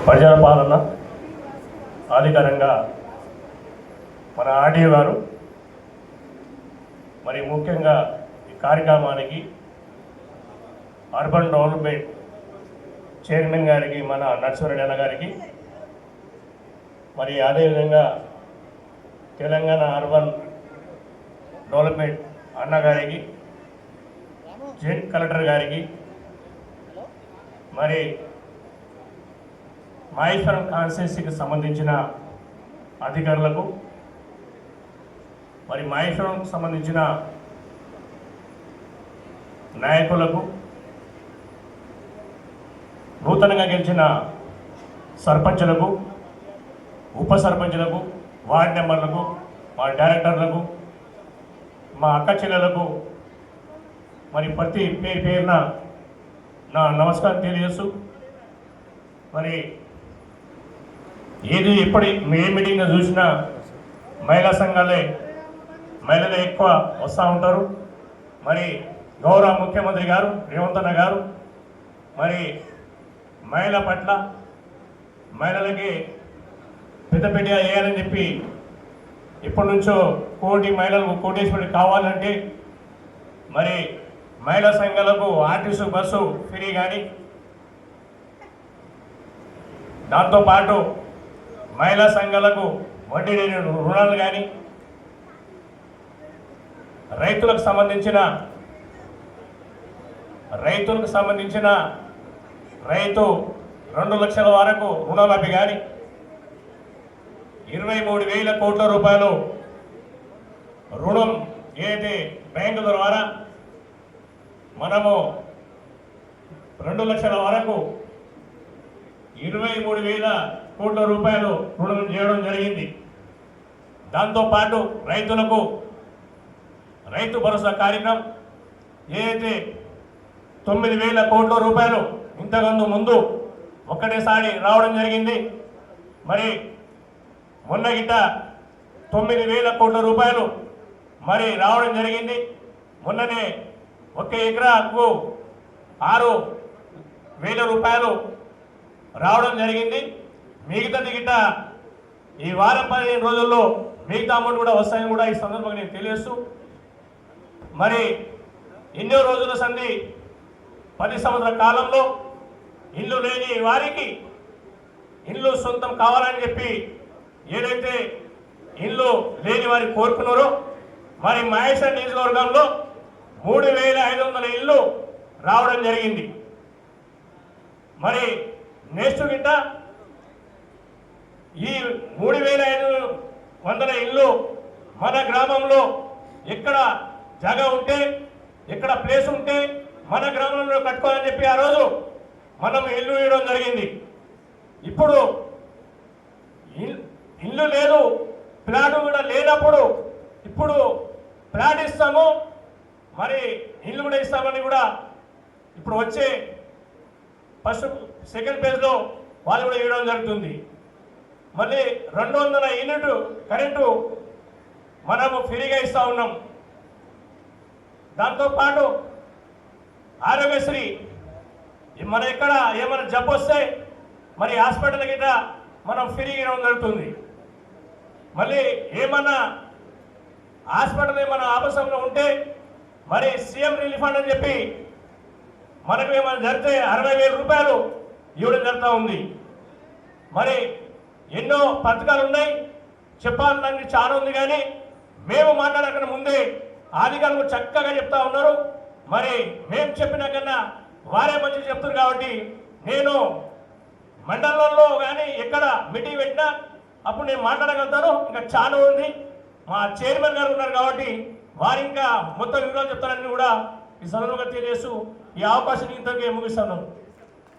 ప్రజల పాలన అధికారంగా మన ఆర్డీఓ గారు మరి ముఖ్యంగా ఈ కార్యక్రమానికి అర్బన్ డెవలప్మెంట్ చైర్మన్ గారికి మన నరసింహారెడ్డి అన్న గారికి మరి అదేవిధంగా తెలంగాణ అర్బన్ డెవలప్మెంట్ అన్న గారికి జాయింట్ కలెక్టర్ గారికి మరి మహేశ్వరం కాన్స్టిట్యున్సీకి సంబంధించిన అధికారులకు మరి మహేశ్వరంకి సంబంధించిన నాయకులకు నూతనంగా గెలిచిన సర్పంచులకు ఉప సర్పంచులకు వార్డు మెంబర్లకు మా డైరెక్టర్లకు మా అక్క చెల్లెలకు మరి ప్రతి పేరున నా నమస్కారం తెలియజేస్తూ మరి ఏది ఎప్పటి ఏ మీటింగ్లో చూసినా మహిళా సంఘాలే మహిళలే ఎక్కువ వస్తూ ఉంటారు. మరి గౌరవ ముఖ్యమంత్రి గారు రేవంత్ అన్న గారు మరి మహిళల పట్ల మహిళలకి పెద్దపీట వేయాలని చెప్పి ఇప్పటి నుంచో మహిళలకు కోటేశ్వరి కావాలంటే మరి మహిళా సంఘాలకు ఆర్టీసీ బస్సు ఫ్రీ కానీ దాంతోపాటు మహిళా సంఘాలకు వడ్డీ లేని రుణాలు కానీ రైతులకు సంబంధించిన రైతు 2 లక్షల వరకు రుణమాఫీ కానీ 23,000 కోట్ల రూపాయలు రుణం ఏదైతే బ్యాంకుల ద్వారా మనము 2 లక్షల వరకు 23,000 కోట్ల రూపాయలు రుణం చేయడం జరిగింది. దాంతోపాటు రైతులకు రైతు భరోసా కార్యక్రమం ఏదైతే 9,000 కోట్ల రూపాయలు ఇంతకు ముందు ఒక్కటేసారి రావడం జరిగింది. మరి మొన్న గిట్ట 9,000 కోట్ల రూపాయలు మరి రావడం జరిగింది. మొన్ననే 1 ఎకరాకు 6,000 రూపాయలు రావడం జరిగింది. మిగతాది గిట్ట ఈ వారం 15 రోజుల్లో మిగతా అమౌంట్ కూడా వస్తాయని కూడా ఈ సందర్భంగా నేను తెలియజేస్తూ మరి ఎన్నో రోజుల సంధి 10 సంవత్సరాల కాలంలో ఇల్లు లేని వారికి ఇల్లు సొంతం కావాలని చెప్పి ఏదైతే ఇల్లు లేని వారి కోరుకున్నారో మరి మహేశ్వరం నియోజకవర్గంలో 3,500 ఇల్లు రావడం జరిగింది. మరి నెక్స్ట్ గిట్ట ఈ 3,500 ఇల్లు మన గ్రామంలో ఎక్కడ జాగా ఉంటే ఎక్కడ ప్లేస్ ఉంటే మన గ్రామంలో కట్టుకోవాలని చెప్పి ఆ రోజు మనం ఇల్లు ఇవ్వడం జరిగింది. ఇప్పుడు ఇల్లు లేదు, ప్లాట్ కూడా లేనప్పుడు ఇప్పుడు ప్లాట్ ఇస్తాము, మరి ఇల్లు కూడా ఇస్తామని కూడా ఇప్పుడు వచ్చే ఫస్ట్ సెకండ్ ఫేజ్లో వాళ్ళు కూడా ఇవ్వడం జరుగుతుంది. మళ్ళీ 200 యూనిట్ కరెంటు మనము ఫ్రీగా ఇస్తూ ఉన్నాం. దాంతోపాటు ఆరోగ్యశ్రీ మన ఎక్కడ ఏమైనా జబ్బు వస్తే మరి హాస్పిటల్ గిట్ట మనం ఫ్రీగా ఇవ్వడం జరుగుతుంది. మళ్ళీ ఏమన్నా హాస్పిటల్ ఏమైనా ఆపసంలో ఉంటే మరి సీఎం రిలీఫ్ ఫండ్ అని చెప్పి మనకు ఏమైనా జరిగితే 60,000 రూపాయలు ఇవ్వడం జరుగుతూ ఉంది. మరి ఎన్నో పథకాలు ఉన్నాయి, చెప్పాలని చాలా ఉంది. కానీ మేము మాట్లాడకుండా ముందే అధికారులు చక్కగా చెప్తా ఉన్నారు. మరి మేము చెప్పిన కన్నా వారే మంచి చెప్తున్నారు. కాబట్టి నేను మండలంలో కానీ ఎక్కడ మీటింగ్ పెట్టినా అప్పుడు నేను మాట్లాడగలుగుతాను. ఇంకా చాలా ఉంది, మా చైర్మన్ గారు ఉన్నారు కాబట్టి వారు ఇంకా మొత్తం వివరాలు చెప్తారని కూడా ఈ సందర్భంగా తెలియజేస్తూ ఈ అవకాశాన్ని ఇంతకే ముగిస్తాను.